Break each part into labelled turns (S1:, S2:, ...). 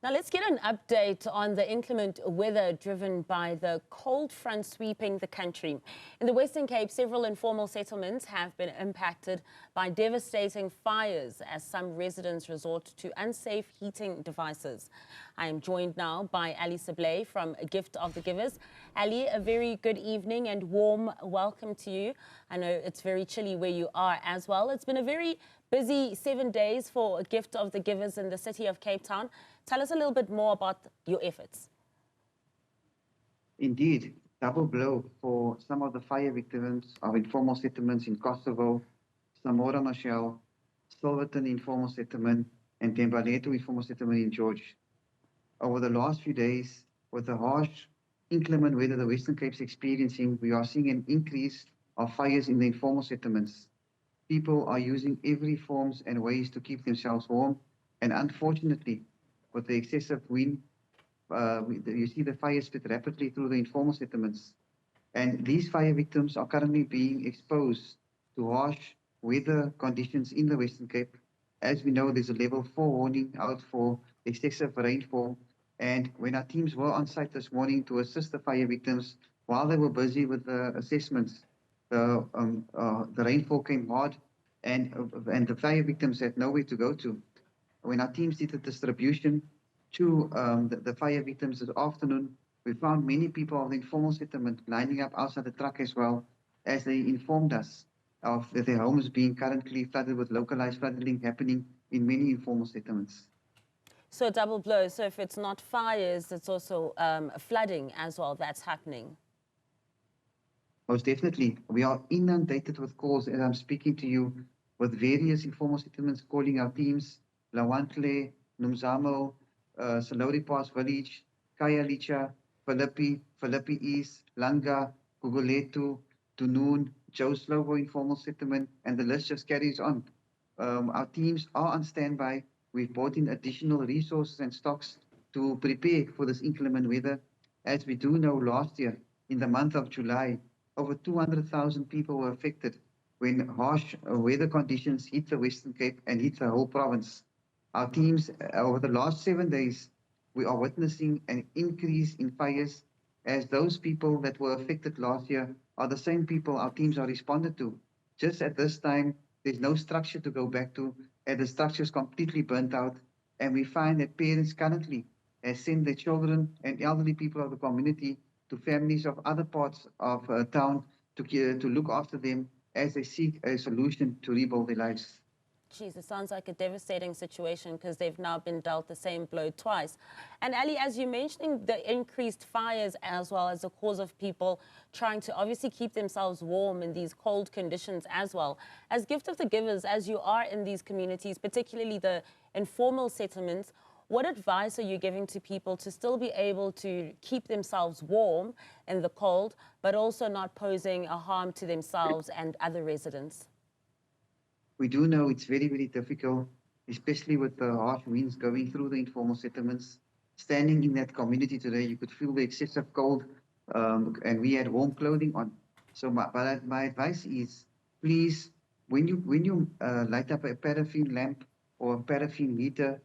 S1: Now let's get an update on the inclement weather driven by the cold front sweeping the country. In the Western Cape, several informal settlements have been impacted by devastating fires as some residents resort to unsafe heating devices. I am joined now by Ali Sablay from Gift of the Givers. Ali, a very good evening and warm welcome to you. I know it's very chilly where you are as well. It's been a very busy 7 days for Gift of the Givers in the city of Cape Town. Tell us a little bit more about your efforts.
S2: Indeed, double blow for some of the fire victims of informal settlements in Kosovo, Samora Machel, Silverton informal settlement, and Dembaleto informal settlement in George. Over the last few days, with the harsh, inclement weather the Western Cape is experiencing, we are seeing an increase of fires in the informal settlements. People are using every forms and ways to keep themselves warm, and unfortunately, with the excessive wind, you see the fire spread rapidly through the informal settlements. And these fire victims are currently being exposed to harsh weather conditions in the Western Cape. As we know, there's a level 4 warning out for excessive rainfall. And when our teams were on site this morning to assist the fire victims, while they were busy with the assessments, the rainfall came hard and the fire victims had nowhere to go to. When our teams did the distribution to the fire victims this afternoon, we found many people of the informal settlement lining up outside the truck as well, as they informed us of their homes being currently flooded with localized flooding happening in many informal settlements.
S1: So double blow. So if it's not fires, it's also flooding as well that's happening.
S2: Most definitely. We are inundated with calls as I'm speaking to you, with various informal settlements calling our teams, Lawantle, Numzamo, Salori Pass Village, Kayalicha, Philippi East, Langa, Guguletu, Dunoon, Joe Slovo informal settlement, and the list just carries on. Our teams are on standby. We've brought in additional resources and stocks to prepare for this inclement weather. As we do know, last year, in the month of July, over 200,000 people were affected when harsh weather conditions hit the Western Cape and hit the whole province. Our teams, over the last 7 days, we are witnessing an increase in fires, as those people that were affected last year are the same people our teams are responded to. Just at this time, there's no structure to go back to, and the structure is completely burnt out. And we find that parents currently have sent their children and elderly people of the community to families of other parts of town to look after them as they seek a solution to rebuild their lives.
S1: Jeez, it sounds like a devastating situation because they've now been dealt the same blow twice. And Ali, as you're mentioning the increased fires as well as the cause of people trying to obviously keep themselves warm in these cold conditions as well. As Gift of the Givers, as you are in these communities, particularly the informal settlements, what advice are you giving to people to still be able to keep themselves warm in the cold, but also not posing a harm to themselves and other residents?
S2: We do know it's very, very difficult, especially with the harsh winds going through the informal settlements. Standing in that community today, you could feel the excessive cold, and we had warm clothing on. So my advice is, please, when you light up a paraffin lamp or a paraffin heater,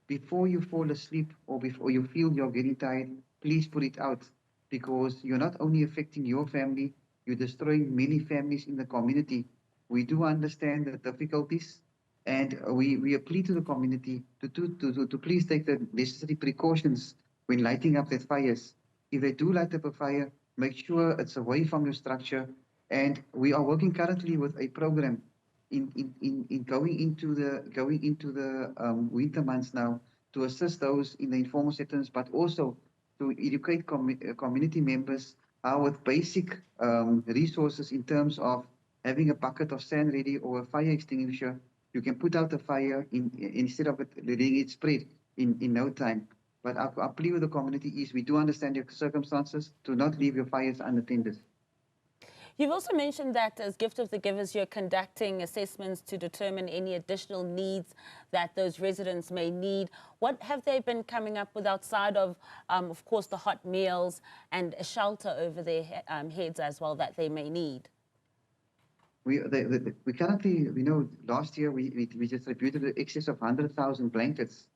S2: before you fall asleep or before you feel you're getting tired, please put it out, because you're not only affecting your family, you're destroying many families in the community. We do understand the difficulties, and we appeal to the community to please take the necessary precautions when lighting up their fires. If they do light up a fire, make sure it's away from your structure. And we are working currently with a program in going into the winter months now to assist those in the informal settlements, but also to educate community members with basic resources in terms of having a bucket of sand ready or a fire extinguisher. You can put out the fire instead of letting it spread in no time. But our plea with the community is, we do understand your circumstances, to not leave your fires unattended.
S1: You've also mentioned that as Gift of the Givers, you're conducting assessments to determine any additional needs that those residents may need. What have they been coming up with outside of course, the hot meals and a shelter over their heads as well that they may need?
S2: We currently, last year we distributed in excess of 100,000 blankets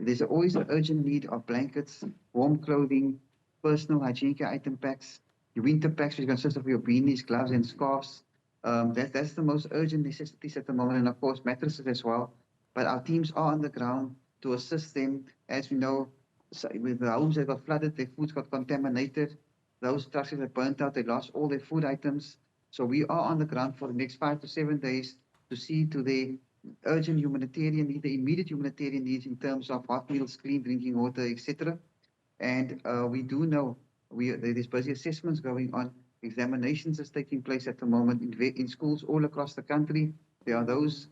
S2: There's always an urgent need of blankets, warm clothing, personal hygienic item packs, your winter packs, which consist of your beanies, gloves, and scarves. That's the most urgent necessities at the moment, and of course mattresses as well. But our teams are on the ground to assist them. As we know, so with the homes that got flooded, their foods got contaminated. Those structures that burnt out, they lost all their food items. So we are on the ground for the next 5 to 7 days to see to their urgent humanitarian need, the immediate humanitarian needs in terms of hot meals, clean drinking water, etc. And we do know there's busy assessments going on. Examinations is taking place at the moment in schools all across the country. There are those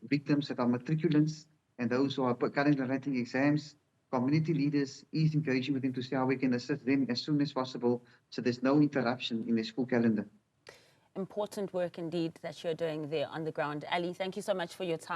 S2: victims that are matriculants and those who are currently writing exams. Community leaders is engaging with them to see how we can assist them as soon as possible so there's no interruption in their school calendar.
S1: Important work indeed that you're doing there on the ground. Ali, thank you so much for your time.